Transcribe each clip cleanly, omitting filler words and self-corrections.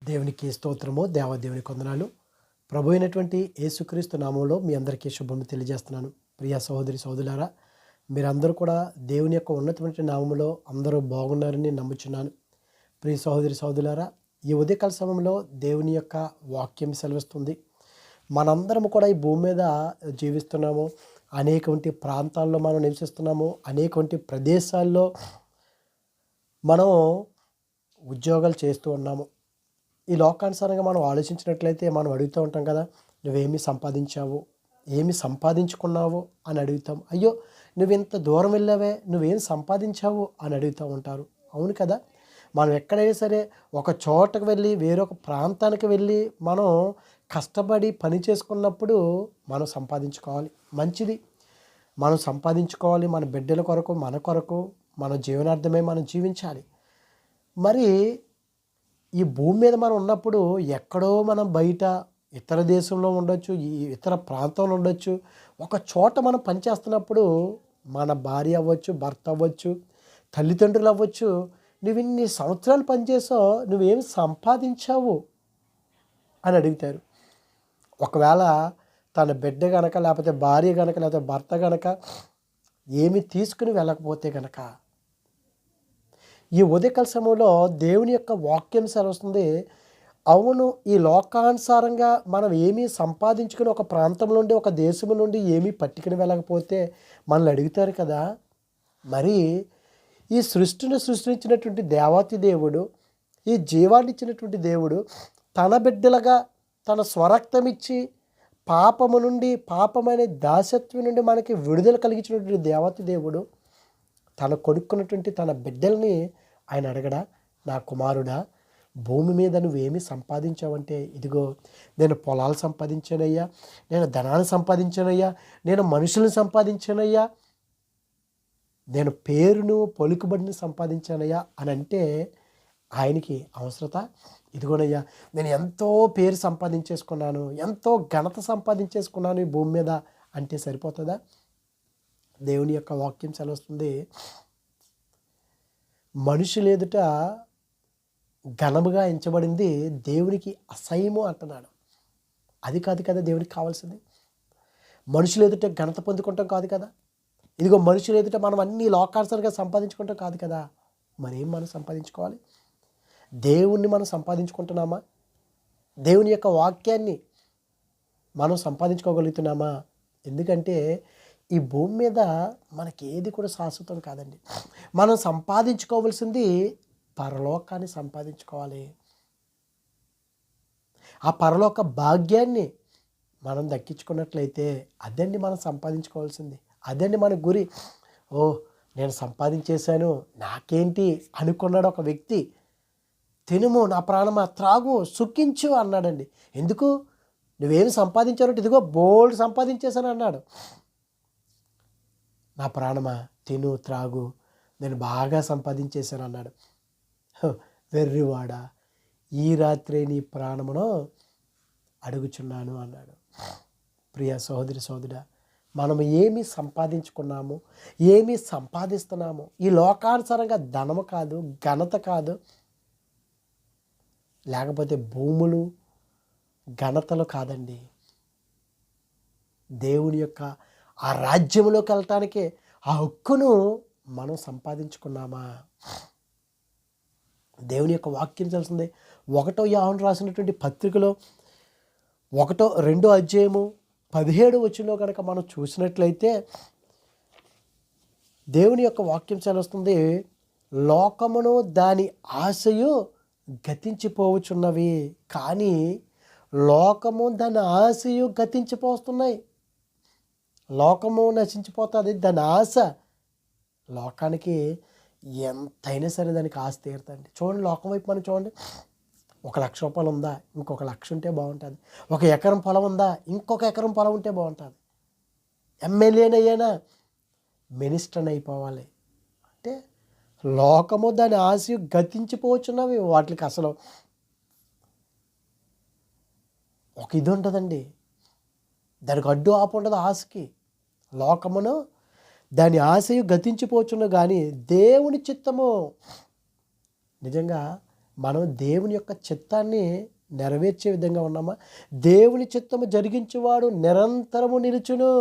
దేవునికి స్తోత్రము, దేవాదేవునికి వందనాలు. ప్రభు అయినటువంటి యేసుక్రీస్తు నామంలో మీ అందరికీ శుభములు తెలియజేస్తున్నాను. ప్రియ సహోదరి సహోదరులారా, మీరందరూ కూడా దేవుని యొక్క ఉన్నతమైన నామములో అందరూ బాగున్నారని నమ్ముచున్నాను. ప్రియ సహోదరి సహోదరులారా, ఈ ఉదయకాల సమయంలో దేవుని యొక్క వాక్యం సెలవిస్తుంది. మనందరం కూడా ఈ భూమి మీద జీవిస్తున్నాము. అనేకవంటి ప్రాంతాల్లో మనం నివసిస్తున్నాము. అనేకవంటి ప్రదేశాల్లో మనం ఉద్యోగాలు చేస్తూ ఉన్నాము. ఈ లోకానుసారంగా మనం ఆలోచించినట్లయితే మనం అడుగుతూ ఉంటాం కదా, నువ్వేమి సంపాదించావు, ఏమి సంపాదించుకున్నావు అని అడుగుతాం. అయ్యో, నువ్వు ఇంత దూరం వెళ్ళావే, నువ్వేం సంపాదించావు అని అడుగుతూ ఉంటారు. అవును కదా. మనం ఎక్కడైనా సరే ఒక చోటకు వెళ్ళి వేరొక ప్రాంతానికి వెళ్ళి మనం కష్టపడి పని చేసుకున్నప్పుడు మనం సంపాదించుకోవాలి. మంచిది, మనం సంపాదించుకోవాలి. మన బిడ్డల కొరకు, మన కొరకు, మన జీవనార్థమే మనం జీవించాలి. మరి ఈ భూమి మీద మనం ఉన్నప్పుడు ఎక్కడో మనం బయట ఇతర దేశంలో ఉండొచ్చు, ఈ ఇతర ప్రాంతంలో ఉండొచ్చు. ఒక చోట మనం పనిచేస్తున్నప్పుడు మన భార్య అవ్వచ్చు, భర్త అవ్వచ్చు, తల్లిదండ్రులు అవ్వచ్చు, నువ్వు ఇన్ని సంవత్సరాలు పనిచేసావు, నువ్వేం సంపాదించావు అని అడుగుతారు. ఒకవేళ తన బిడ్డ గనక, లేకపోతే భార్య గనక, లేకపోతే భర్త గనక ఏమి తీసుకుని వెళ్ళకపోతే గనక, ఈ ఉదయకాల సమయంలో దేవుని యొక్క వాక్యం సెలవుస్తుంది. అవును, ఈ లోకానుసారంగా మనం ఏమీ సంపాదించుకుని ఒక ప్రాంతం నుండి, ఒక దేశం నుండి ఏమీ పట్టుకుని వెళ్ళకపోతే మనల్ని అడుగుతారు కదా. మరి ఈ సృష్టిని సృష్టించినటువంటి దేవాతి దేవుడు, ఈ జీవాన్ని ఇచ్చినటువంటి దేవుడు, తన బిడ్డలుగా తన స్వరక్తం ఇచ్చి పాపము నుండి, పాపమనే దాసత్వం నుండి మనకి విడుదల కలిగించినటువంటి దేవాతి దేవుడు తన కొనుక్కున్నటువంటి తన బిడ్డల్ని ఆయన అడగడా, నా కుమారుడా, భూమి మీద నువ్వేమి సంపాదించావంటే, ఇదిగో నేను పొలాలు సంపాదించానయ్యా, నేను ధనాన్ని సంపాదించానయ్యా, నేను మనుషులను సంపాదించానయ్యా, నేను పేరును పలుకుబడిని సంపాదించానయ్యా అని అంటే ఆయనకి అవసరత? ఇదిగోనయ్యా, నేను ఎంతో పేరు సంపాదించేసుకున్నాను, ఎంతో ఘనత సంపాదించేసుకున్నాను ఈ భూమి మీద అంటే సరిపోతుందా? దేవుని యొక్క వాక్యం సెలవుస్తుంది, మనుషులు ఎదుట ఘనముగా ఎంచబడింది దేవునికి అసహ్యము అంటున్నాడు. అది కాదు కదా దేవునికి కావాల్సింది. మనుషులు ఎదుట ఘనత పొందుకుంటాం కాదు కదా. ఇదిగో మనుషులు ఎదుట మనం అన్ని లోకానుసారంగా సంపాదించుకుంటాం కాదు కదా. మరేం మనం సంపాదించుకోవాలి? దేవుణ్ణి మనం సంపాదించుకుంటున్నామా? దేవుని యొక్క వాక్యాన్ని మనం సంపాదించుకోగలుగుతున్నామా? ఎందుకంటే ఈ భూమి మీద మనకి ఏది కూడా శాశ్వతం కాదండి. మనం సంపాదించుకోవాల్సింది పరలోకాన్ని సంపాదించుకోవాలి. ఆ పరలోక భాగ్యాన్ని మనం దక్కించుకున్నట్లయితే అదండి మనం సంపాదించుకోవాల్సింది. అదండి మన గురి. ఓ, నేను సంపాదించేశాను, నాకేంటి అనుకున్నాడు ఒక వ్యక్తి. తినుము నా ప్రాణమా, త్రాగు సుఖించు అన్నాడండి. ఎందుకు? నువ్వేమి సంపాదించారంటే, ఇదిగో బోల్డ్ సంపాదించేశాను అన్నాడు. నా ప్రాణమా, తిను త్రాగు, నేను బాగా సంపాదించేశాను అన్నాడు. వెర్రివాడా, ఈ రాత్రే నీ ప్రాణమును అడుగుచున్నాను అన్నాడు. ప్రియ సహోదరి సహోదరుడా, మనం ఏమి సంపాదించుకున్నాము, ఏమి సంపాదిస్తున్నాము? ఈ లోకానుసారంగా ధనము కాదు, ఘనత కాదు, లేకపోతే భూములు, ఘనతలు కాదండి. దేవుని యొక్క ఆ రాజ్యంలోకి వెళ్ళటానికి ఆ హక్కును మనం సంపాదించుకున్నామా? దేవుని యొక్క వాక్యం తెలుస్తుంది. 1 యోహాను రాసినటువంటి పత్రికలో 2 అధ్యాయము 17 వచనంలో కనుక మనం చూసినట్లయితే దేవుని యొక్క వాక్యం తెలుస్తుంది, లోకమును దాని ఆశయు గతించిపోవచ్చున్నవి, కానీ లోకము దాని ఆశయు గతించిపోతున్నాయి. లోకము నశించిపోతుంది, దాని ఆశ. లోకానికి ఎంతైనా సరే దానికి ఆశ తీరుతుంది. చూడండి, లోకం వైపు మనం చూడండి. 1 లక్ష రూపాయలు ఉందా, ఇంకొక 1,00,000 ఉంటే బాగుంటుంది. 1 ఎకరం పొలం ఉందా, ఇంకొక ఎకరం పొలం ఉంటే బాగుంటుంది. ఎమ్మెల్యేనయ్యానా, మినిస్టర్ని అయిపోవాలి అంటే లోకము దాని ఆశ గతించిపోవచ్చున్నవి. వాటికి అసలు ఒక ఇది ఉంటుందండి, దానికి అడ్డు ఆపు ఉండదు ఆశకి. లోకమును దాని ఆశయు గతించిపోవచ్చును, కానీ దేవుని చిత్తము నిజంగా మనం దేవుని యొక్క చిత్తాన్ని నెరవేర్చే విధంగా ఉన్నామా? దేవుని చిత్తము జరిగించువాడు నిరంతరము నిలుచును.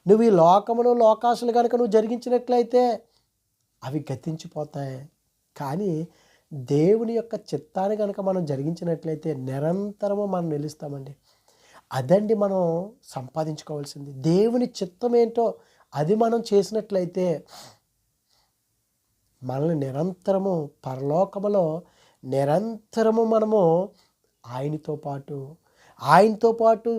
నువ్వు ఈ లోకమును లోకాశలు కనుక నువ్వు జరిగించినట్లయితే అవి గతించిపోతాయి. కానీ దేవుని యొక్క చిత్తాన్ని కనుక మనం జరిగించినట్లయితే నిరంతరము మనం నిలుస్తామండి. అదండి మనం సంపాదించుకోవాల్సింది. దేవుని చిత్తం ఏంటో అది మనం చేసినట్లయితే మనల్ని నిరంతరము పరలోకములో నిరంతరము మనము ఆయనతో పాటు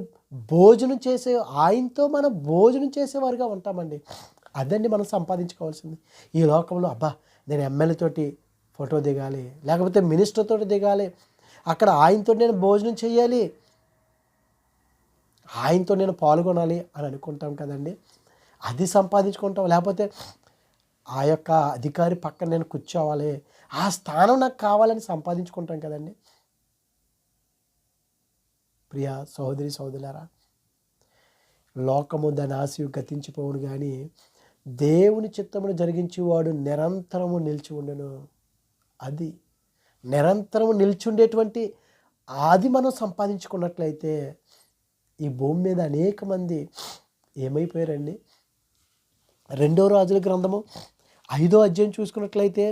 భోజనం చేసే ఆయనతో మనం భోజనం చేసేవారుగా ఉంటామండి. అదండి మనం సంపాదించుకోవాల్సింది. ఈ లోకంలో నేను ఎమ్మెల్యే తోటి ఫోటో దిగాలి, లేకపోతే మినిస్టర్ తోటి దిగాలి, అక్కడ ఆయనతో నేను భోజనం చేయాలి, ఆయనతో నేను పాల్గొనాలి అని అనుకుంటాం కదండి. అది సంపాదించుకుంటాం. లేకపోతే ఆ యొక్క అధికారి పక్కన నేను కూర్చోవాలి, ఆ స్థానం నాకు కావాలని సంపాదించుకుంటాం కదండి. ప్రియ సహోదరి సహోదరులారా, లోకము దాని ఆశయు గతించిపోవును, కానీ దేవుని చిత్తమును జరిగించేవాడు నిరంతరము నిలిచి ఉండను. అది నిరంతరము నిల్చుండేటువంటి అది మనం సంపాదించుకున్నట్లయితే ఈ భూమి మీద అనేక మంది ఏమైపోయారండి. 2 రాజుల గ్రంథము 5వ అధ్యాయం చూసుకున్నట్లయితే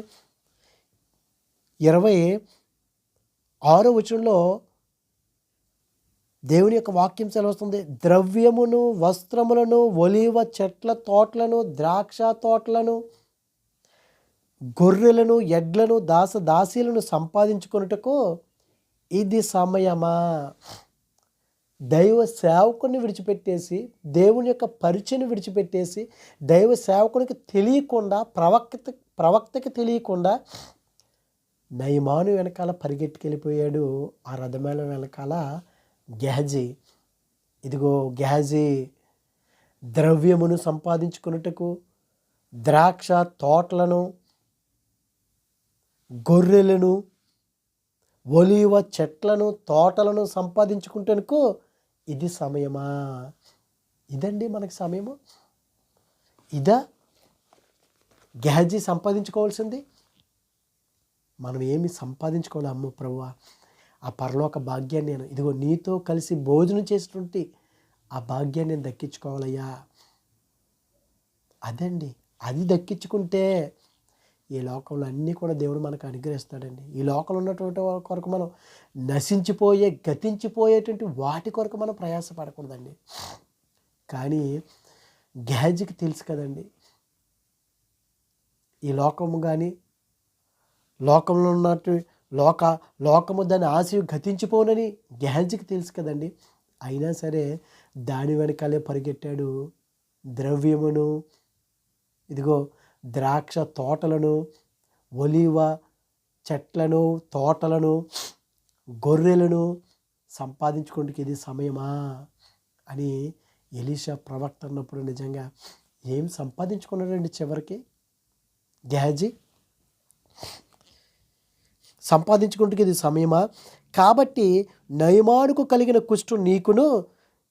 26వ వచనంలో దేవుని యొక్క వాక్యం సెలవుస్తుంది. ద్రవ్యమును, వస్త్రములను, ఒలీవ చెట్ల తోటలను, ద్రాక్ష తోటలను, గొర్రెలను, ఎడ్లను, దాసీలను సంపాదించుకొనుటకు ఇది సమయమా. దైవ సేవకుని విడిచిపెట్టేసి, దేవుని యొక్క పరిచయను విడిచిపెట్టేసి, దైవ సేవకునికి తెలియకుండా, ప్రవక్తకి తెలియకుండా నయమాను వెనకాల పరిగెట్టుకెళ్ళిపోయాడు. ఆ రథమేళ వెనకాల గెహజీ. ఇదిగో గెహజీ ద్రవ్యమును సంపాదించుకున్నట్టుకు, ద్రాక్ష తోటలను, గొర్రెలను, ఒలీవ చెట్లను, తోటలను సంపాదించుకుంటేందుకు ఇది సమయమా. ఇదండి మనకి సమయము. ఇదా గెహజీ సంపాదించుకోవాల్సింది? మనం ఏమి సంపాదించుకోవాలి? అమ్మో ప్రభువా, ఆ పరలోక భాగ్యాన్ని నేను ఇదిగో నీతో కలిసి భోజనం చేసినటువంటి ఆ భాగ్యాన్ని నేను దక్కించుకోవాలయ్యా. అదండి, అది దక్కించుకుంటే ఈ లోకంలో అన్నీ కూడా దేవుడు మనకు అనుగ్రహిస్తాడండి. ఈ లోకంలో ఉన్నటువంటి కొరకు మనం గతించిపోయేటువంటి వాటి కొరకు మనం ప్రయాసపడకూడదండి. కానీ గెహజీకి తెలుసు కదండి, ఈ లోకము కానీ లోకంలో ఉన్నట్టు లోకము దాని ఆశయం గతించిపోనని గెహజీకి తెలుసు కదండి. అయినా సరే దాని వెనకాలే పరిగెట్టాడు. ద్రవ్యమును, ఇదిగో ద్రాక్ష తోటలను, ఒలీవ చెట్లను, తోటలను, గొర్రెలను సంపాదించుకుంటూ ఇది సమయమా అని ఎలీషా ప్రవక్త అన్నప్పుడు నిజంగా ఏం సంపాదించుకున్నాడండి చివరికి గెహజీ? సంపాదించుకుంటూ ఇది సమయమా. కాబట్టి నయమానుకు కలిగిన కుష్టు నీకును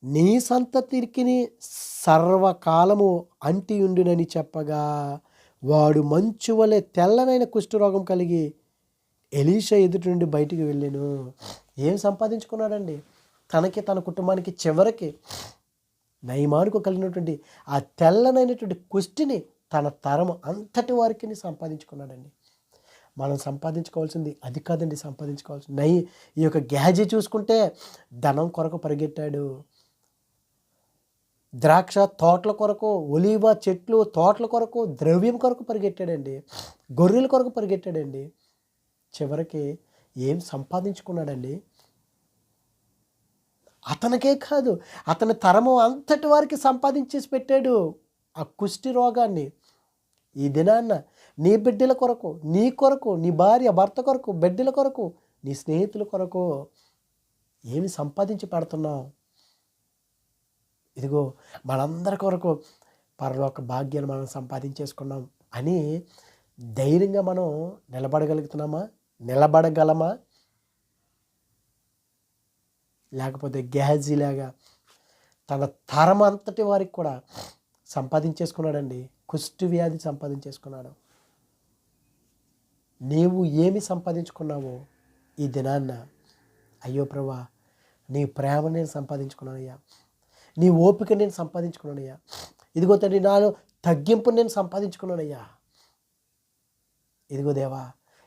నీ సంతతికి సర్వకాలము అంటియుండునని చెప్పగా, వాడు మంచు వలె తెల్లనైన కుష్ఠరోగం కలిగి ఎలీషా ఎదుటి నుండి బయటికి వెళ్ళాను. ఏం సంపాదించుకున్నాడండి? తనకి, తన కుటుంబానికి చివరికి నయమానుకు కలిగినటువంటి ఆ తెల్లనైనటువంటి కుష్టిని తన తరం అంతటి వారికి సంపాదించుకున్నాడండి. మనం సంపాదించుకోవాల్సింది అది కాదండి. సంపాదించుకోవాల్సింది ఈ యొక్క గెహజీ చూసుకుంటే ధనం కొరకు పరిగెట్టాడు. ద్రాక్ష తోటల కొరకు, ఒలీవ చెట్లు తోటల కొరకు, ద్రవ్యం కొరకు పరిగెట్టాడండి. గొర్రెల కొరకు పరిగెట్టాడండి. చివరికి ఏం సంపాదించుకున్నాడండి? అతనికే కాదు, అతని తరము అంతటి వారికి సంపాదించేసి పెట్టాడు ఆ కుష్టి రోగాన్ని. ఈ దినాన్న నీ బిడ్డల కొరకు, నీ కొరకు, నీ భార్య భర్త కొరకు, బిడ్డల కొరకు, నీ స్నేహితుల కొరకు ఏమి సంపాదించి పెడుతున్నావు? ఇదిగో మనందరి కొరకు పరలోక భాగ్యాన్ని మనం సంపాదించేసుకున్నాం అని ధైర్యంగా మనం నిలబడగలమా? లేకపోతే గెహజీలాగా తన తరం అంతటి వారికి కూడా సంపాదించేసుకున్నాడండి. కుష్టి వ్యాధి సంపాదించేసుకున్నాడు. నీవు ఏమి సంపాదించుకున్నావో ఈ దినాన్న, అయ్యో ప్రభా నీ ప్రేమ నేను సంపాదించుకున్నానయ్యా, నీ ఓపిక నేను సంపాదించుకున్నానయ్యా, ఇదిగో తండ్రి నాలో తగ్గింపు నేను సంపాదించుకున్నానయ్యా, ఇదిగో దేవా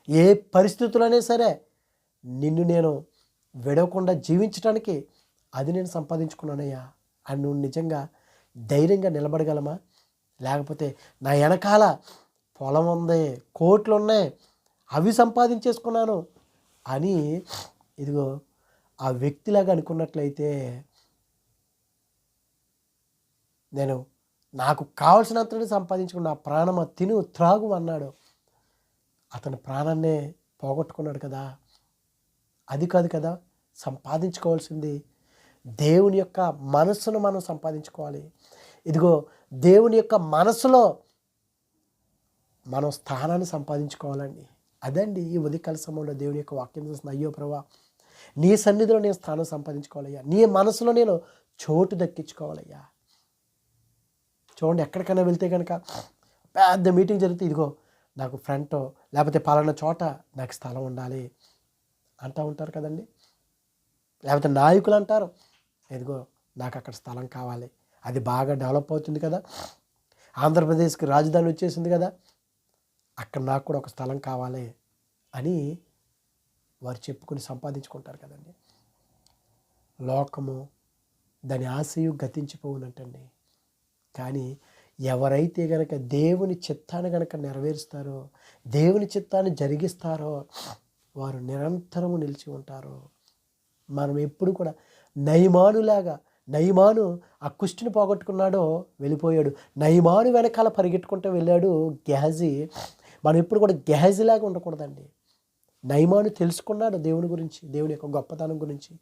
ఏ పరిస్థితులనే సరే నిన్ను నేను విడవకుండా జీవించడానికి అది నేను సంపాదించుకున్నానయ్యా అని నువ్వు నిజంగా ధైర్యంగా నిలబడగలమా? లేకపోతే నా వెనకాల పొలం ఉంది, కోట్లు ఉన్నాయి, అవి సంపాదించేసుకున్నాను అని ఇదిగో ఆ వ్యక్తిలాగా అనుకున్నట్లయితే, నేను నాకు కావలసినంతని సంపాదించుకున్న నా ప్రాణమ తిను త్రాగు అన్నాడు. అతని ప్రాణాన్నే పోగొట్టుకున్నాడు కదా. అది కాదు కదా సంపాదించుకోవాల్సింది. దేవుని యొక్క మనస్సును మనం సంపాదించుకోవాలి. ఇదిగో దేవుని యొక్క మనసులో మనం స్థానాన్ని సంపాదించుకోవాలండి. అదండి ఈ ఉదయకాల సమయంలో దేవుని యొక్క వాక్యం చూసిన, అయ్యో ప్రభా నీ సన్నిధిలో నేను స్థానం సంపాదించుకోవాలయ్యా, నీ మనసులో నేను చోటు దక్కించుకోవాలయ్యా. చూడండి, ఎక్కడికైనా వెళ్తే కనుక పెద్ద మీటింగ్ జరిగితే, ఇదిగో నాకు ఫ్రంట్ లేకపోతే పలానా చోట నాకు స్థలం ఉండాలి అంటూ ఉంటారు కదండి. లేకపోతే నాయకులు అంటారు, ఇదిగో నాకు అక్కడ స్థలం కావాలి, అది బాగా డెవలప్ అవుతుంది కదా, ఆంధ్రప్రదేశ్కి రాజధాని వచ్చేసింది కదా, అక్కడ నాకు కూడా ఒక స్థలం కావాలి అని వారు చెప్పుకొని సంపాదించుకుంటారు కదండి. లోకము దాని ఆశయు గతించిపోవునంటండి. కానీ ఎవరైతే గనక దేవుని చిత్తాన్ని గనక నెరవేరుస్తారో, దేవుని చిత్తాన్ని జరిగిస్తారో, వారు నిరంతరము నిలిచి ఉంటారు. మనం ఎప్పుడు కూడా నయమాను ఆ కుష్టిని పోగొట్టుకున్నాడో వెళ్ళిపోయాడు, నయమాను వెనకాల పరిగెట్టుకుంటూ వెళ్ళాడు గెహజీ. మనం ఎప్పుడు కూడా గెహజీలాగా ఉండకూడదండి. నయమాను తెలుసుకున్నాడు దేవుని గురించి, దేవుని యొక్క గొప్పతనం గురించి.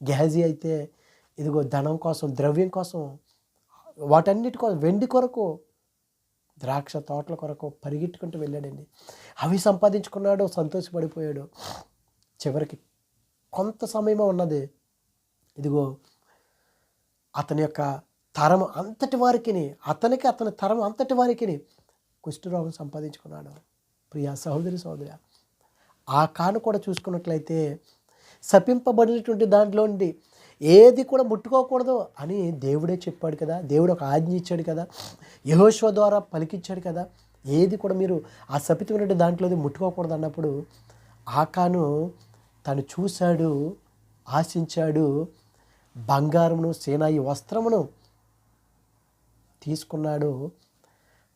గెహజీ అయితే ఇదిగో ధనం కోసం, ద్రవ్యం కోసం, వాటన్నిటి కోసం, వెండి కొరకు, ద్రాక్ష తోటల కొరకు పరిగెట్టుకుంటూ వెళ్ళాడండి. అవి సంపాదించుకున్నాడు, సంతోషపడిపోయాడు. చివరికి కొంత సమయమే ఉన్నది, ఇదిగో అతని యొక్క తరం అంతటి వారికి, అతని తరం అంతటి వారికి కుష్ఠరోగం సంపాదించుకున్నాడు. ప్రియా సహోదరి సహోదరి, ఆ కాను కూడా చూసుకున్నట్లయితే శపింపబడినటువంటి దాంట్లో నుండి ఏది కూడా ముట్టుకోకూడదు అని దేవుడే చెప్పాడు కదా, దేవుడు ఒక ఆజ్ఞ ఇచ్చాడు కదా, యెహోషువ ద్వారా పలికించాడు కదా, ఏది కూడా మీరు ఆ శపితమైనటువంటి దాంట్లోది ముట్టుకోకూడదు అన్నప్పుడు ఆకాను తను చూశాడు, ఆశించాడు, బంగారమును సేనాయి వస్త్రమును తీసుకున్నాడు,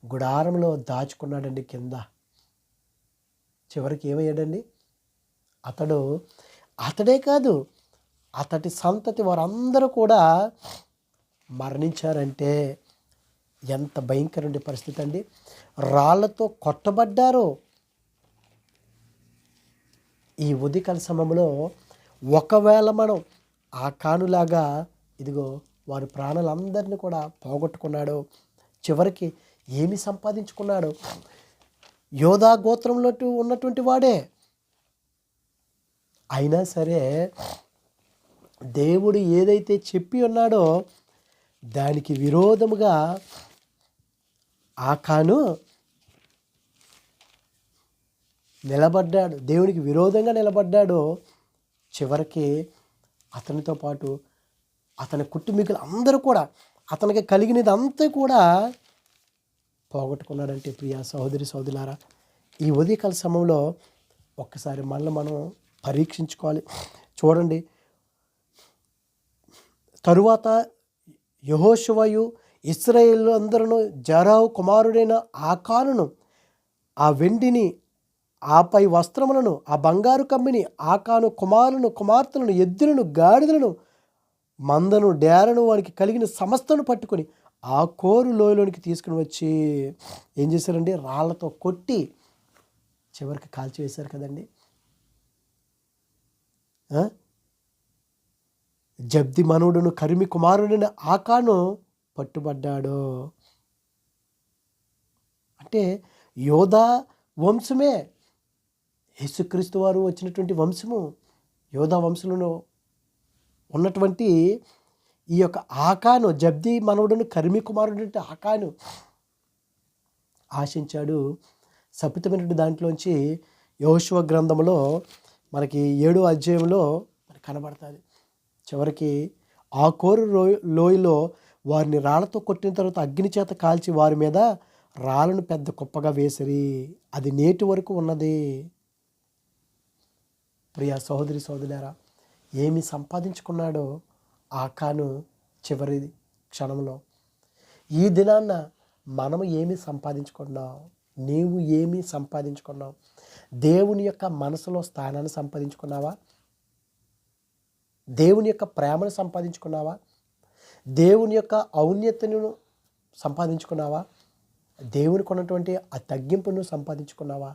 గుడారంలో దాచుకున్నాడండి కింద. చివరికి ఏమయ్యాడండి, అతడే కాదు అతడి సంతతి వారందరూ కూడా మరణించారంటే ఎంత భయంకరమైన పరిస్థితి అండి. రాళ్లతో కొట్టబడ్డారు. ఈ ఉదయకాల సమయంలో ఒకవేళ మనం ఆ కానులాగా ఇదిగో వారి ప్రాణాలందరినీ కూడా పోగొట్టుకున్నాడు, చివరికి ఏమి సంపాదించుకున్నాడు? యోధా గోత్రంలో ఉన్నటువంటి వాడే అయినా సరే దేవుడు ఏదైతే చెప్పి ఉన్నాడో దానికి విరోధముగా ఆకాను నిలబడ్డాడు, దేవునికి విరోధంగా నిలబడ్డాడు. చివరికి అతనితో పాటు అతని కుటుంబీకులు అందరూ కూడా అతనికి కలిగినది అంతా కూడా పోగొట్టుకున్నాడంటే ప్రియా సహోదరి సహోదరులారా, ఈ ఉదయకాల సమయంలో ఒక్కసారి మళ్ళీ మనం పరీక్షించుకోవాలి. చూడండి, తరువాత యెహోషువయు ఇశ్రాయేలు అందరూ జరావు కుమారుడైన ఆకానును, ఆ వెండిని, ఆపై వస్త్రములను, ఆ బంగారు కమ్మిని, ఆకాను కుమారులను, కుమార్తెలను, ఎద్దులను, గాడిదలను, మందను, డేరను, వానికి కలిగిన సమస్తను పట్టుకొని ఆ కోరు లోయలోనికి తీసుకుని వచ్చి ఏం చేశారండి, రాళ్లతో కొట్టి చివరికి కాల్చివేశారు కదండి. జబ్ది మనవుడును కరిమి కుమారుడైన ఆకాను పట్టుబడ్డాడు. అంటే యోధా వంశమే యేసుక్రీస్తు వారు వచ్చినటువంటి వంశము. యోధా వంశంలో ఉన్నటువంటి ఈ యొక్క ఆకాను, జబ్ది మనవుడును కరిమి కుమారుడు ఆకాను ఆశించాడు, శపితమైనటువంటి దాంట్లోంచి యెహోషువ గ్రంథంలో మనకి 7వ అధ్యాయంలో మనకి కనబడుతుంది. చివరికి ఆ కోరు లోయలో వారిని రాళ్లతో కొట్టిన తర్వాత అగ్ని చేత కాల్చి వారి మీద రాళ్ళను పెద్ద కుప్పగా వేసిరి. అది నేటి వరకు ఉన్నది. ప్రియ సహోదరి సహోదరులారా, ఏమి సంపాదించుకున్నాడో ఆకాను చివరి క్షణంలో. ఈ దినాన్న మనము ఏమి సంపాదించుకున్నావు? నీవు ఏమి సంపాదించుకున్నావు? దేవుని యొక్క మనసులో స్థానాన్ని సంపాదించుకున్నావా? దేవుని యొక్క ప్రేమను సంపాదించుకున్నావా? దేవుని యొక్క ఔన్నత్యను సంపాదించుకున్నావా? దేవునికి ఉన్నటువంటి ఆ తగ్గింపును సంపాదించుకున్నావా?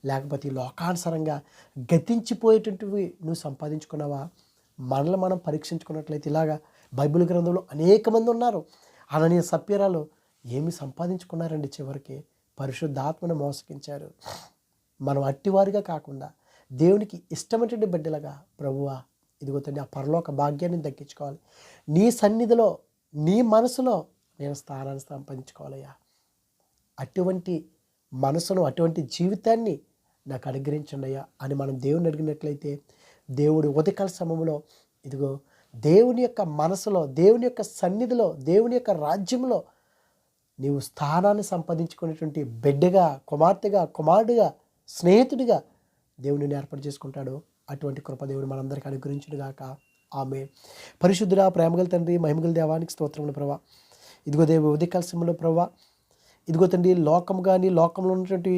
లేకపోతే ఈ లోకానుసారంగా గతించిపోయేటువంటివి నువ్వు సంపాదించుకున్నావా? మనల్ని మనం పరీక్షించుకున్నట్లయితే ఇలాగా బైబిల్ గ్రంథంలో అనేక మంది ఉన్నారు. అననీయ సప్ఫీరాలు ఏమి సంపాదించుకున్నారండి? చివరికి పరిశుద్ధాత్మను మోసగించారు. మనం అట్టివారిగా కాకుండా దేవునికి ఇష్టమైనటువంటి బిడ్డలుగా, ప్రభువా ఇదిగో తండ్రి ఆ పరలోక భాగ్యాన్ని దక్కించుకోవాలి. నీ సన్నిధిలో నీ మనసులో నేను స్థానాన్ని సంపాదించుకోవాలయ్యా. అటువంటి మనసును అటువంటి జీవితాన్ని నాకు అనుగ్రహించండి అయ్యా అని మనం దేవుని అడిగినట్లయితే దేవుడు ఉదయకాల సమయంలో ఇదిగో దేవుని యొక్క మనసులో, దేవుని యొక్క సన్నిధిలో, దేవుని యొక్క రాజ్యంలో నీవు స్థానాన్ని సంపాదించుకునేటువంటి బిడ్డగా, కుమార్తెగా, కుమారుడిగా, స్నేహితుడిగా దేవుని ఏర్పాటు చేసుకుంటాడు. అటువంటి కృపదేవుడు మనందరికీ అనుగ్రహించుడుగాక. ఆమేన్. పరిశుద్ధుడా, ప్రేమగల తండ్రి, మహిమగల దేవానికి స్తోత్రములు ప్రభా. ఇదిగో దేవ ఉదయకాల సమయంలో ప్రభా, ఇదిగో తండ్రి లోకం కానీ లోకంలో ఉన్నటువంటి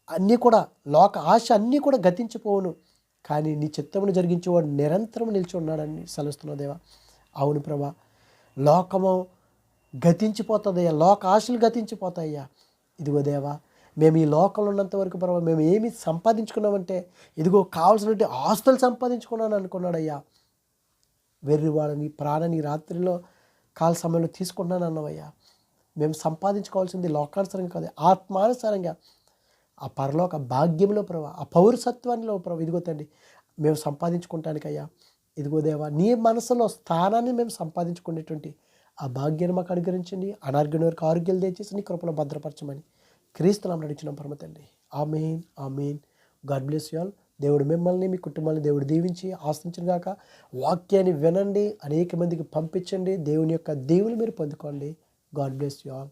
అన్నీ కూడా, లోక ఆశ అన్నీ కూడా గతించిపోవును, కానీ నీ చిత్తమును జరిగించేవాడు నిరంతరం నిలిచి ఉన్నాడని సెలవుస్తున్నావు దేవా. అవును ప్రభా, లోకము గతించిపోతుందయ్యా, లోక ఆశలు గతించిపోతాయ్యా. ఇదిగో దేవా, మేము ఈ లోకంలో ఉన్నంత వరకు ప్రభా మేము ఏమి సంపాదించుకున్నామంటే ఇదిగో కావాల్సినటువంటి ఆస్తులు సంపాదించుకున్నాను అనుకున్నాడయ్యా. వెర్రివాడని ప్రాణని రాత్రిలో కాల సమయంలో తీసుకున్నాను అన్నవయ్యా. మేము సంపాదించుకోవాల్సింది లోకానుసారంగా కాదు, ఆత్మానుసారంగా ఆ పరలోక భాగ్యంలో ప్రభా, ఆ పౌరసత్వంలో ప్రభా ఇదిగో తండ్రి మేము సంపాదించుకుంటానికయ్యా. ఇదిగో దేవా, నీ మనసులో స్థానాన్ని మేము సంపాదించుకునేటువంటి ఆ భాగ్యాన్ని మాకు అనుగ్రహించండి. అనారోగ్యం వరకు ఆరోగ్యాలు దయచేసి నీ కృపలో భద్రపరచమని క్రీస్తునామమున నడిచిన పరమ తండ్రి. Amen, amen. God bless you all. దేవుడు మిమ్మల్ని, మీ కుటుంబాన్ని దేవుడు దీవించి ఆశించును గాక. వాక్యాన్ని వినండి, అనేక మందికి పంపించండి. దేవుని యొక్క దీవెనలు మీరు పొందుకోండి. God bless you all.